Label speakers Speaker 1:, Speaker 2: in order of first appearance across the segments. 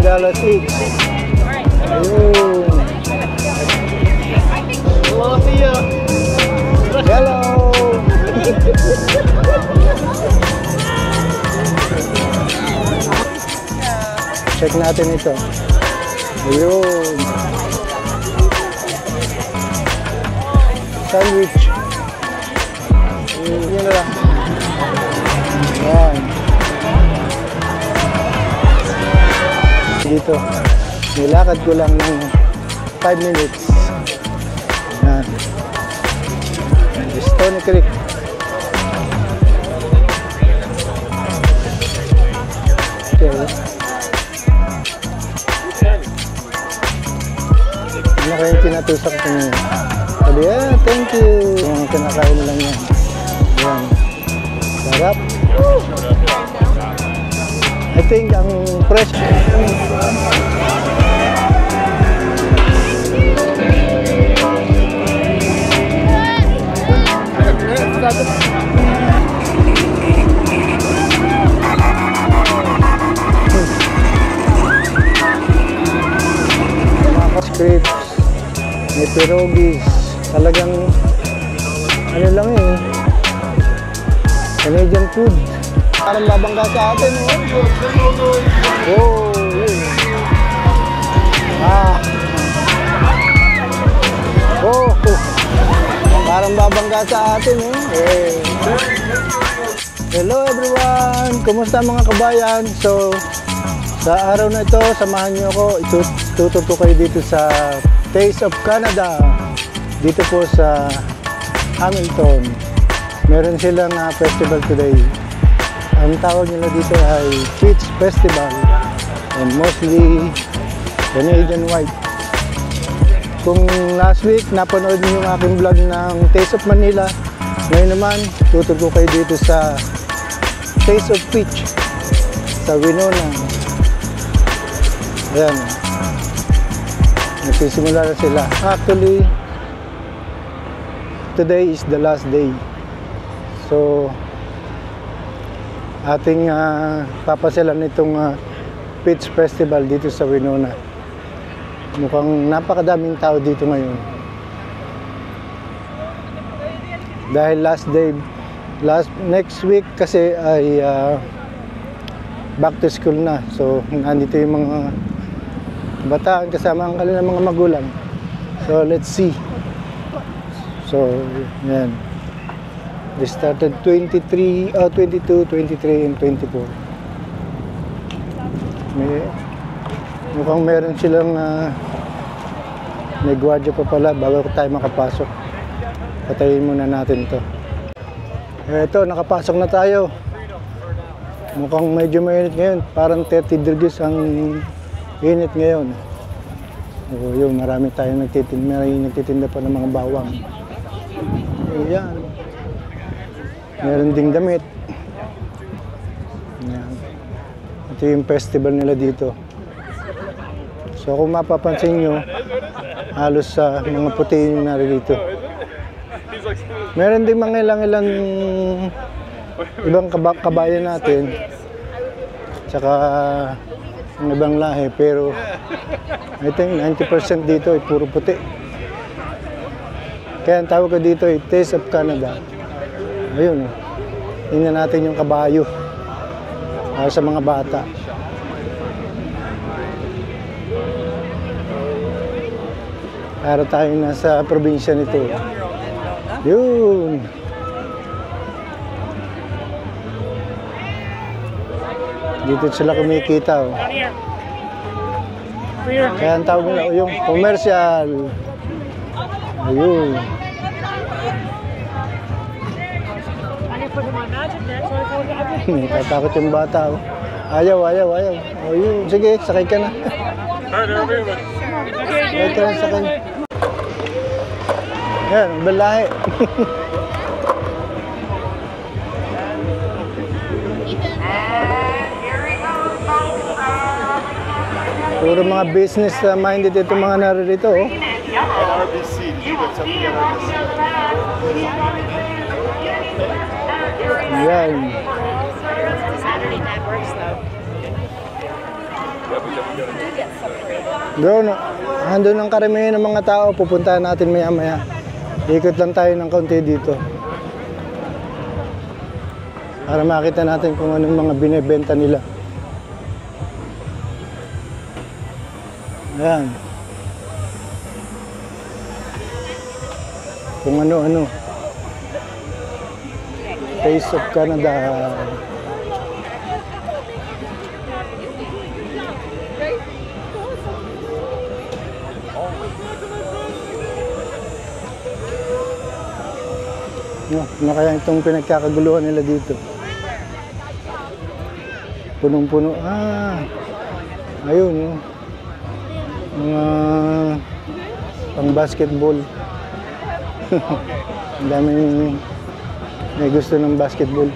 Speaker 1: $10 each. Ayun.
Speaker 2: Hello, see ya.
Speaker 1: Hello! Check natin ito. Ayun. Sandwich. Yun na lang. Ayan. Dito. Nilakad ko lang ng 5 minutes. Ayan. Stony Creek. Okay. Ano kayong tinatusak ko niya? Sabi, thank you. Yung kinakain lang yan. Ayan. Sarap. I think ang fresh. Crepes, may pierogies, talagang ano lang eh, Canadian food. Parang babangga sa atin, oh, yun. Parang babangga sa atin, eh. Hello everyone, kumusta mga kabayan? So, sa araw na ito, samahan niyo ako, ituturo ko kayo dito sa Taste of Canada, dito po sa Hamilton. Meron silang festival today. Ang tawag nila dito ay Peach Festival, and mostly Canadian white. Kung last week napanood niyo yung aking vlog ng Taste of Manila, ngayon naman tuturo ko kayo dito sa Taste of Peach sa Winona. Ayan. Nagsisimula na sila. Actually, today is the last day. So, ating papasalan itong Peach Festival dito sa Winona. Mukhang napakadaming tao dito ngayon. Dahil last day, next week kasi ay back to school na. So, nandito yung mga bataan kasama ang kanilang mga magulang. So let's see. So yan. They started 22, 23 and 24. Mukhang meron silang may gwardiya pa pala bago tayo makapasok. Patayin muna natin to. Eto, nakapasok na tayo. Mukhang medyo mainit ngayon. Parang 30 degrees ang init ngayon. O yun, marami tayong nagtitinda pa ng mga bawang. Ayan. Meron ding damit. Ayan. Ito yung festival nila dito. So kung mapapansin nyo, halos sa mga puti yung naririto. Meron ding mga ilang ibang kabayan natin. Tsaka ang ibang lahi, pero I think 90% dito ay puro puti. Kaya ang tawag ko dito ay Taste of Canada. Ayun, tingnan natin yung kabayo sa mga bata. Para tayo nasa probinsya nito. Yun. Dito sila kumikita. Kaya ang tawag nila yung commercial. Ayun. Tatakot yung bata. Ayaw. Ayun. Sige, sakay ka na. Sakay ka na, sakay. Yan, balahe. Puro mga business minded itong mga naririto. Oh.
Speaker 2: RBC.
Speaker 1: Yan. Doon, andun ang karamihan ng mga tao. Pupuntahan natin maya-maya. Ikot lang tayo ng kaunti dito. Para makita natin kung anong mga binebenta nila. Ayan. Kung ano-ano. Taste of Canada. Ano kaya itong pinagkakaguluhan nila dito? Punong-puno. Ayun. Mga pang basketball. Ang daming may gusto ng basketball.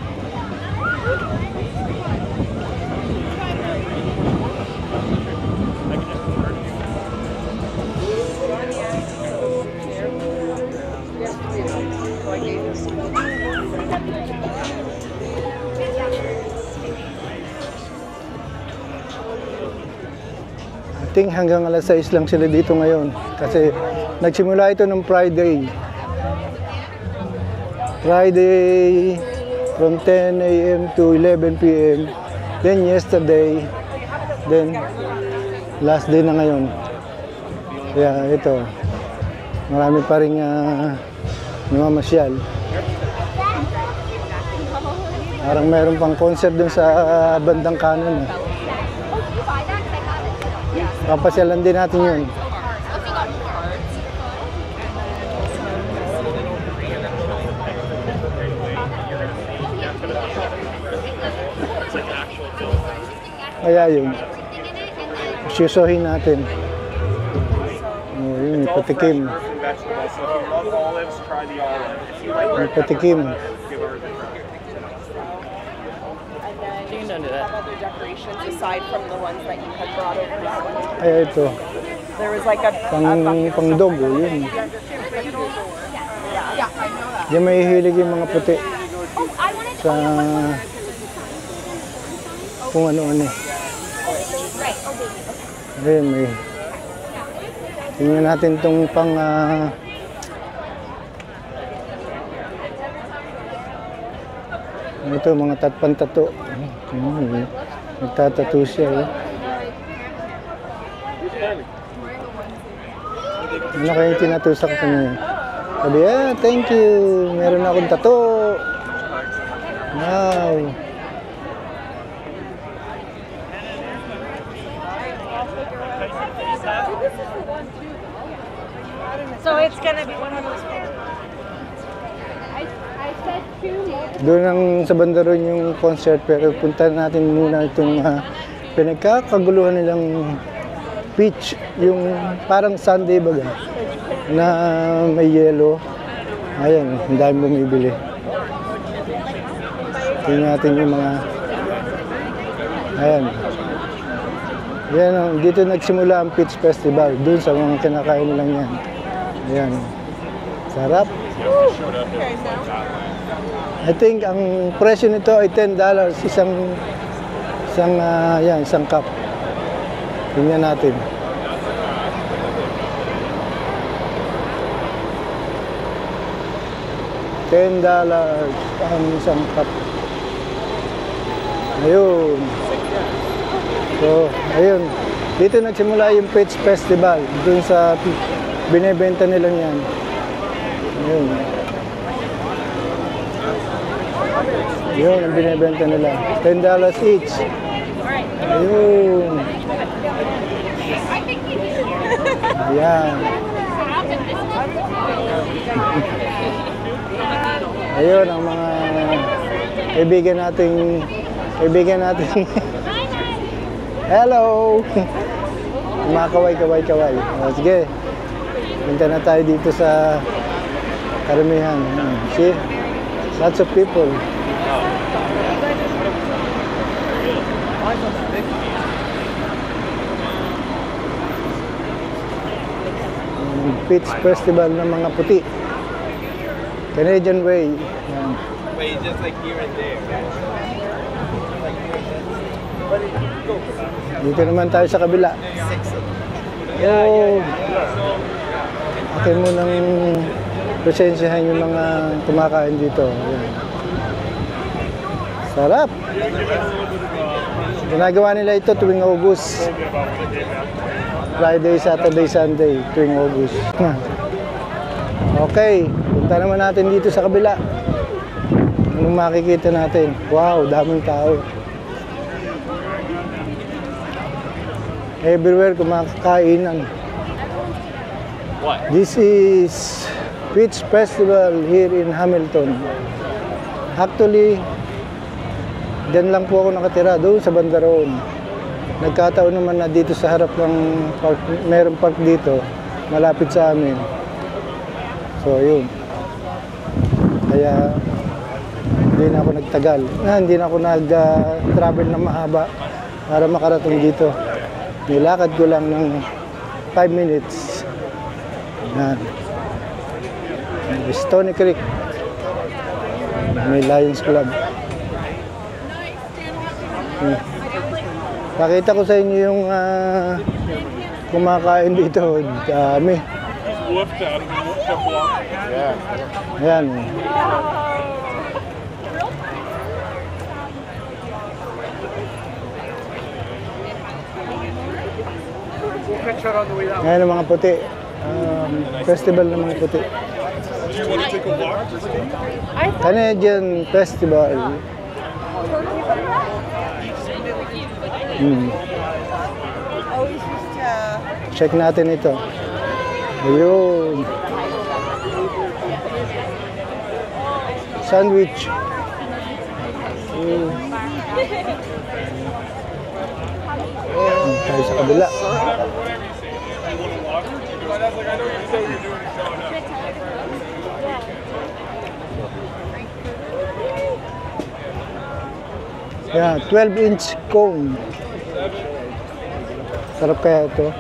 Speaker 1: I think hanggang alas 6 lang sila dito ngayon kasi nagsimula ito ng Friday from 10 a.m. to 11 p.m. Then yesterday, then last day na ngayon. Kaya ito, marami pa rin namamasyal. Parang mayroon pang concert dun sa bandang kanan. Papasyalan din natin yun. Kaya yun. Susuhin natin. Yun, patikim. Patikim.
Speaker 3: Other decorations aside from the ones that you had brought over.
Speaker 1: Kaya ito.
Speaker 3: There was like a
Speaker 1: Pang dog, yun. Diyan may hilig yung mga puti. Sa kung ano-ano. Ayun, may. Tingnan natin itong pang ito, mga pantato. Nagtatato siya. Ano kaya yung tinatusak ko niya? Sabi, thank you. Meron akong tato. Wow.
Speaker 3: So it's gonna be one of those.
Speaker 1: Doon ang sa Bandaron yung concert, pero punta natin muna itong pinagkakaguluhan nilang beach, yung parang Sunday baga na may yellow. Ayan, ang dami bumibili. Tingnan natin yung mga ayan. Yan, dito nagsimula ang Peach Festival, doon sa mga kinakain nilang yan. Ayan. Sarap. I think ang presyo nito ay $10 isang cup. Tingnan natin. $10 ang isang cup. Ayun. So, ayun. Dito nagsimula yung Peach Festival. Doon sa binebenta nilang yan. Ayun. Yun ang binibenta nila. $10 each. Ayun. Ayan. Ayun ang mga kaibigan nating hello. Mga kaway. O, sige. Punta na tayo dito sa karamihan. See? Lots of people. Peach Festival ng mga puti. Canadian Way. Yan.
Speaker 2: Wait, just like here and there.
Speaker 1: Dito naman tayo sa kabila. Oh. Akin mo nang presensyahan yung mga kumakain dito. Ayan. Sarap! Ginagawa nila ito tuwing August. Friday, Saturday, Sunday, tuwing August. Okay, punta naman natin dito sa kabila. Anong makikita natin? Wow, daming tao. Everywhere kumakainan. This is Peach Festival here in Hamilton. Actually, dyan lang po ako nakatira, doon sa banda roon. Nagkataon naman na dito sa harap ng park, mayroong park dito, malapit sa amin. So, yun. Kaya, hindi na ako nagtagal. Hindi na ako nag-travel na mahaba para makarating dito. Nilakad ko lang ng 5 minutes. Yan. Stony Creek. May Lions Club. Pakita ko sa inyo yung kumakain dito. Dami. Ayan. Ayan ang mga puti. Festival ng mga puti. Canadian Festival. Check natin ito. Ayun. Sandwich. Tayo sa kabila. Yeah, 12-inch cone. Sarap kaya ito.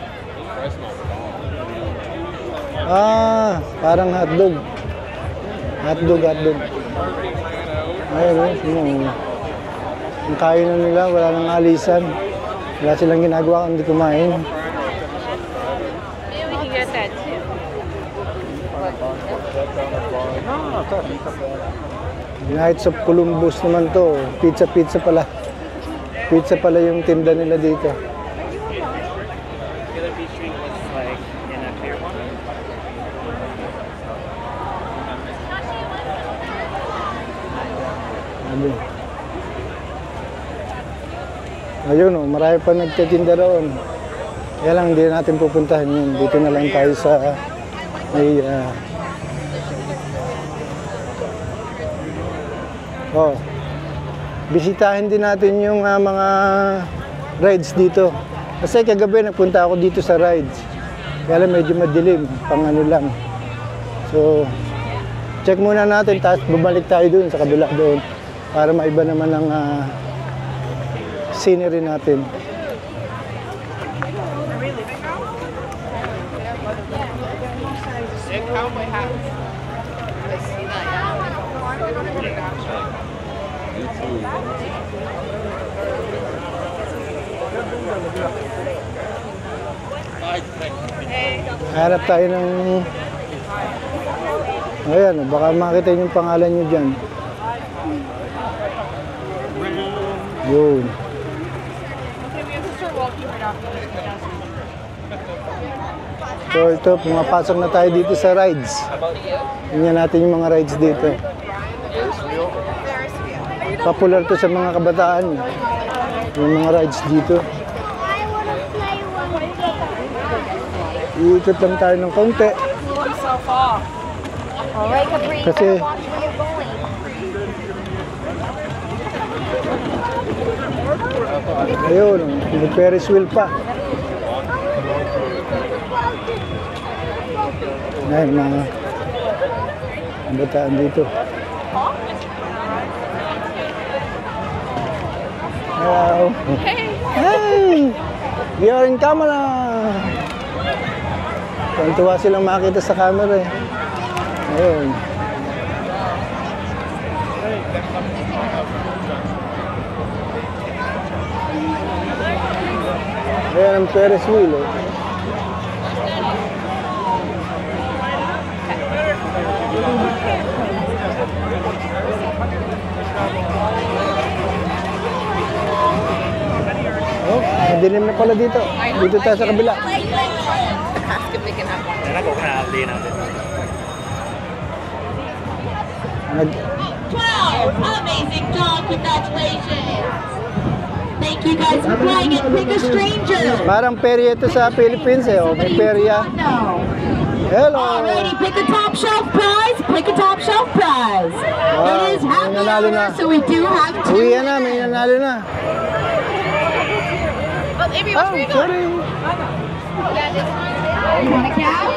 Speaker 1: Parang hotdog. Hotdog. Ayun, ang kainan nila, wala nang alisan. Wala silang ginagawa kundi kumain.
Speaker 3: Maybe we can get that too.
Speaker 1: Knights of Columbus naman to. Pizza pala. Pizza pala yung tinda nila dito. Ayun, marami pa nagtitinda roon. Kaya lang hindi natin pupuntahan yun. Dito na lang tayo sa may bisitahin din natin yung mga rides dito. Kasi kagabi nagpunta ako dito sa rides. Kaya lang medyo madilim, pang ano lang. So, check muna natin, tapos bumalik tayo dun sa kabila doon para maiba naman ang scenery natin. Hanap tayo ng... Ayan, baka makita yung pangalan nyo dyan. Yun. So ito, pumapasok na tayo dito sa rides. Tingnan natin yung mga rides dito. Popular to sa mga kabataan. Yung mga rides dito. Iikot lang tayo ng konti. Kasi ayun, may Ferris wheel pa. Ayan, mga kabataan dito. Hello. Hey! We are in camera! Tuwa silang makita sa camera eh. Ayun. Ayan ang Ferris wheel, oh. Oh, madilim na pala dito. Dito tayo sa kabila.
Speaker 3: Ask if they can have one.
Speaker 2: Yan ako na-update natin.
Speaker 1: Nag
Speaker 4: 12, amazing job, congratulations. Thank you guys for playing it. Pick a stranger.
Speaker 1: Parang perya ito sa Philippines, eh. Oh, may perya.
Speaker 4: No.
Speaker 1: Hello!
Speaker 4: Alrighty, pick a top shelf prize. Pick a top shelf prize.
Speaker 1: Wow,
Speaker 4: It is happy
Speaker 1: may nanalo na.
Speaker 4: hour, so we do have two.
Speaker 1: Uwi na, may nanalo na.
Speaker 3: Well, Amy,
Speaker 1: Oh,
Speaker 3: what's your
Speaker 1: sorry.
Speaker 4: You want a cow?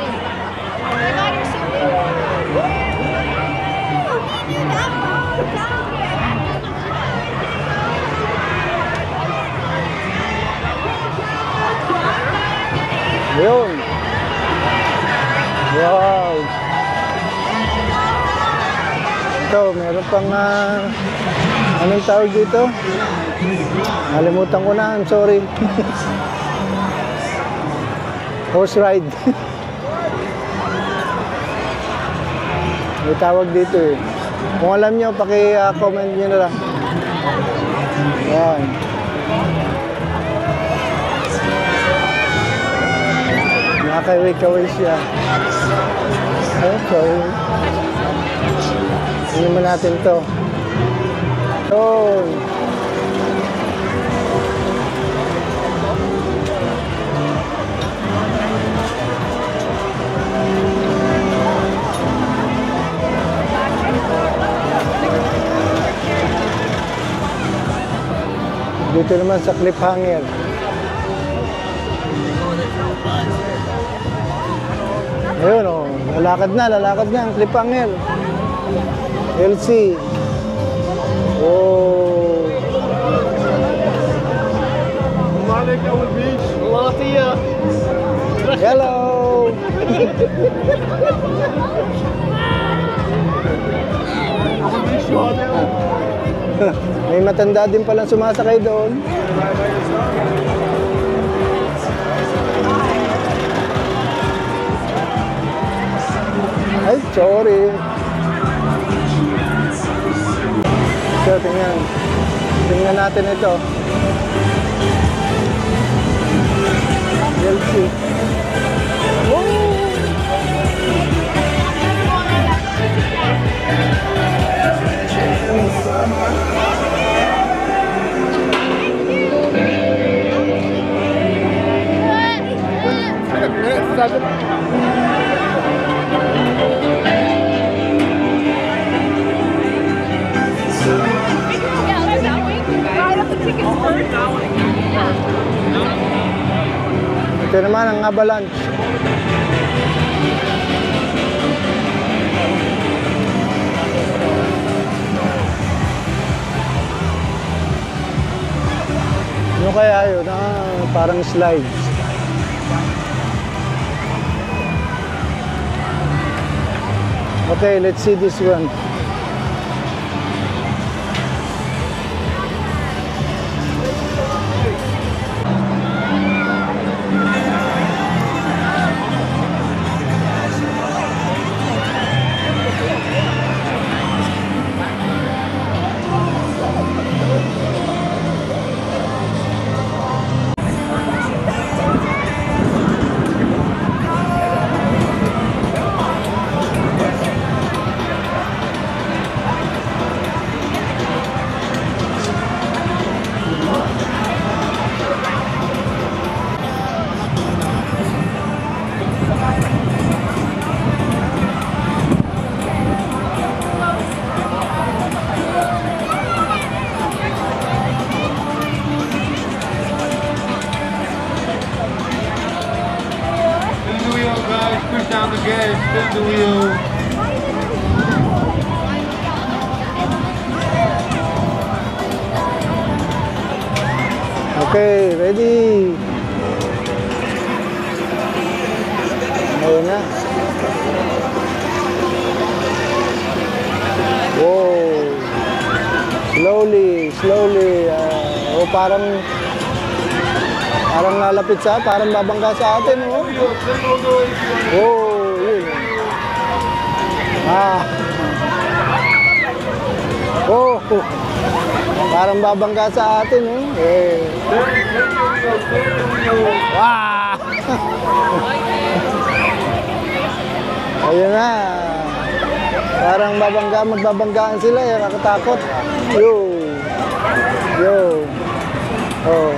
Speaker 1: Ayun. Wow. Ito, meron pang anong tawag dito? Nalimutan ko na, I'm sorry. Horse ride. May tawag dito eh. Kung alam nyo, paki-comment nyo na lang. Yan. Nakakaway-kaway siya. Ay, sorry. Hindi naman natin to. Oh. Dito naman sa cliffhanger. Ayun, oh. Lalakad na ang cliffhanger. LC. Oh.
Speaker 2: Malik Owl Beach. Latia.
Speaker 1: Hello. May matanda din palang sumasakay doon. Ay, sorry. So, tingnan. Tingnan natin ito. LC. Ito naman ang avalanche. Ano kaya yun? Parang slides. Okay, let's see this one.
Speaker 2: Push down the gas, spin the wheel.
Speaker 1: Okay, ready. Ayun na. Wow. Slowly, slowly. Oh, parang Parang nalapit parang babangga sa atin, oh. Oh, yun. Ah. Oh, parang babangga sa atin, oh. Eh. Wow! Ayun na. Parang magbabanggaan sila, eh. Nakatakot. Yo. Yo. Oh.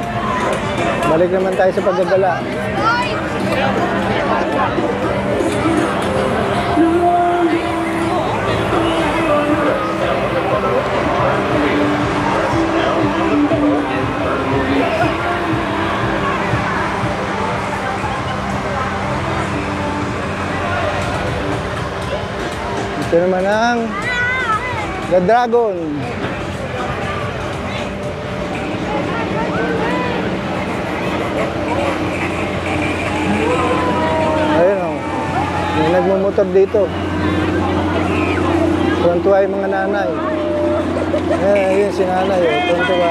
Speaker 1: Balik naman tayo sa paggagala. Ito naman ang The Dragon. Ayun o. May nagmumotor dito. Tuwan-tuwa yung mga nanay. Ayun si nanay. Tuwan-tuwa.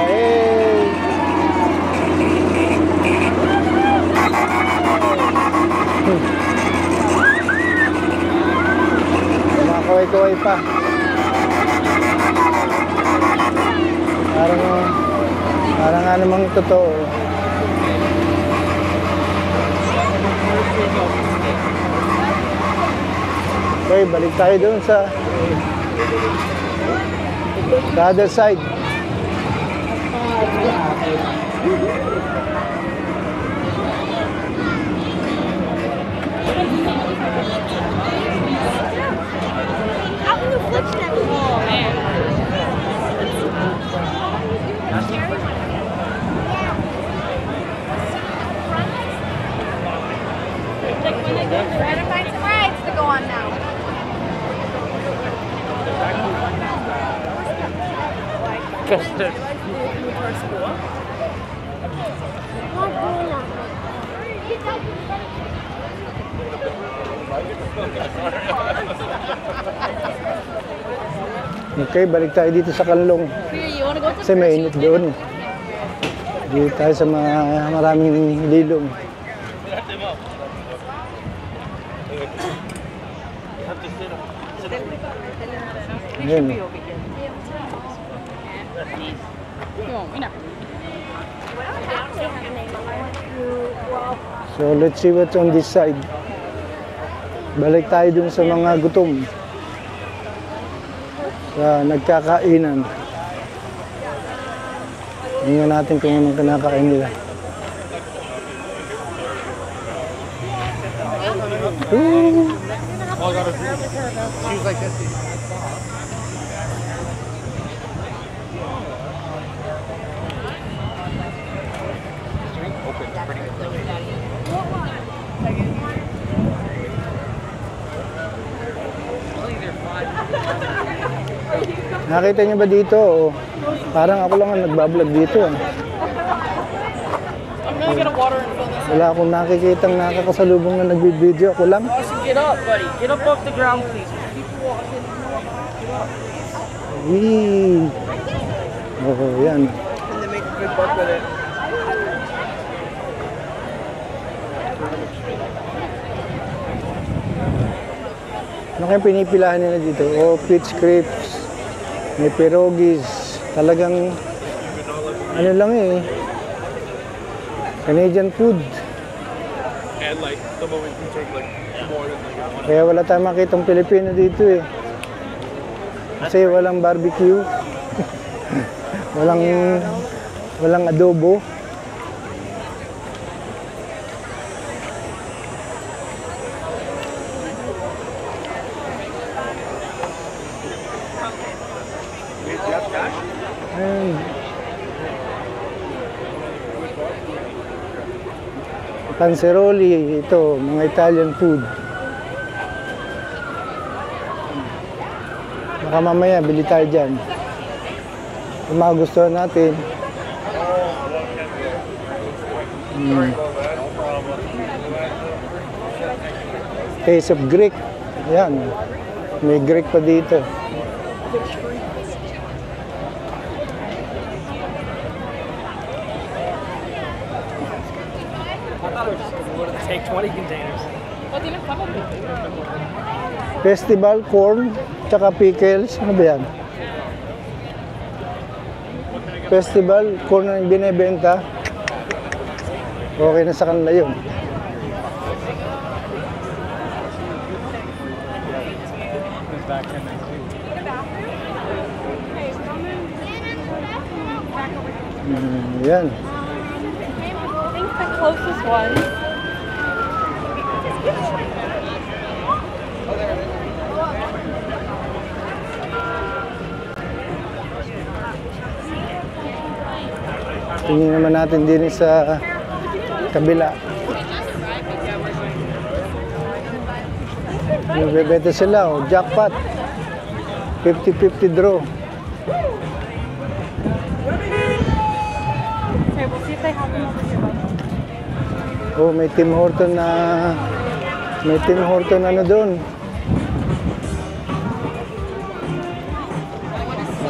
Speaker 1: Kumakaway-kaway pa. Parang nga namang totoo. Okay, balik tayo doon sa other side.
Speaker 5: Try to find some rides to go on now.
Speaker 2: Custard.
Speaker 1: Okay, balik tayo dito sa Kanlong. Kasi mainit doon. Dito tayo sa maraming lilong. Ayan. So let's see what's on this side. Balik tayo dun sa mga gutom. Sa nagkakainan. Tingnan natin kung anong kinakain nila. Ooh.
Speaker 2: She's like this.
Speaker 1: Nakita niyo ba dito? Oh, parang ako lang ang nagbablog dito.
Speaker 3: I'm gonna get a water and fill this.
Speaker 1: Wala akong nakikitang nakakasalubong na nagbibideo. Ako lang.
Speaker 3: Austin, get up, buddy. Get up off the ground, please. People walking.
Speaker 1: Wee. Oh, yan.
Speaker 3: And they make a good buck with it.
Speaker 1: Ano kayong pinipilahan nila dito? Oh, peach crepes. May pierogies. Talagang, ano lang eh. Canadian food.
Speaker 2: And like the moment you take like more than like
Speaker 1: Kaya wala tayong makitang Pilipino dito eh. Kasi walang barbecue. walang adobo. Ayun. Panzeroli, ito, mga Italian food. Baka mamaya, bili tayo dyan. Kung magustuhan natin. Taste of Greek. Ayan. May Greek pa dito.
Speaker 2: 20 containers.
Speaker 1: Festival, corn, tsaka pickles. Ano ba yan? Festival, corn na yung binibenta. Okay na sa kanila yun. Yan.
Speaker 3: I think the closest one.
Speaker 1: Tingnan naman natin din sa kabila. Nagbebenta sila, oh, jackpot. 50-50 draw.
Speaker 3: Okay, we'll see if they have them over here.
Speaker 1: Oh, may Tim Horton na ano doon.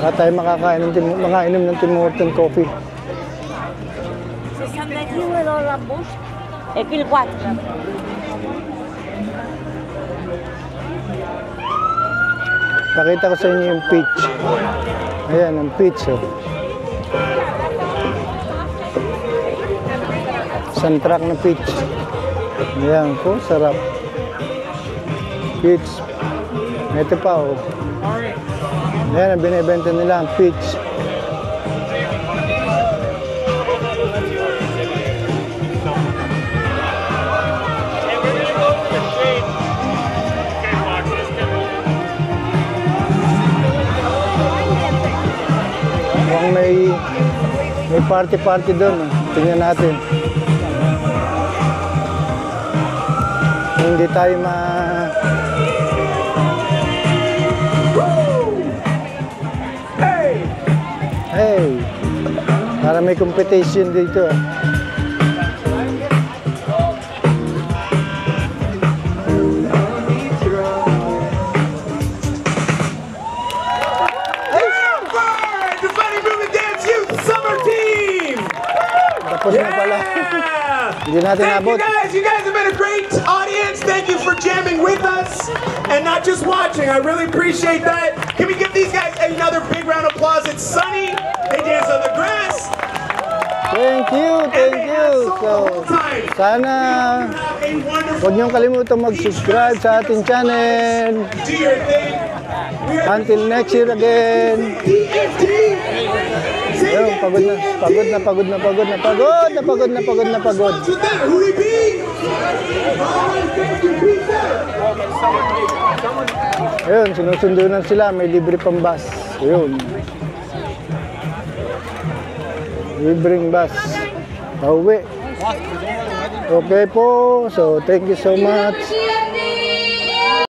Speaker 1: Baka tayo makainom ng Tim Horton coffee.
Speaker 5: Et puis le boîte.
Speaker 1: Pakita ko sa inyo yung peach. Ayan, ang peach. Oh. Isang truck na peach. Ayan po, sarap. Peach. Ito pa, oh. Ayan, ang binibenta nila, ang peach. Mukhang may party doon. Tingnan natin. Hindi tayo Hey! Para may competition dito. Tapos na pala. Hindi natin
Speaker 6: Thank
Speaker 1: nabot.
Speaker 6: you guys. You guys have been a great audience. Thank you for jamming with us and not just watching. I really appreciate that. Can we give these guys another big round of applause? It's Sunny. They dance on the grass.
Speaker 1: Thank you. So, sana
Speaker 6: Have a wonderful
Speaker 1: huwag niyong kalimutan mag-subscribe sa ating channel.
Speaker 6: do your thing. We are
Speaker 1: Until next year again.
Speaker 6: DFT.
Speaker 1: Ayun, pagod na.
Speaker 6: With that, who we be? Thank you. Peace out.
Speaker 1: Ayun, sinusundo na sila. May libre pang bus. Ayun. Libreng bus. Pauwi. Okay po. So, thank you so much.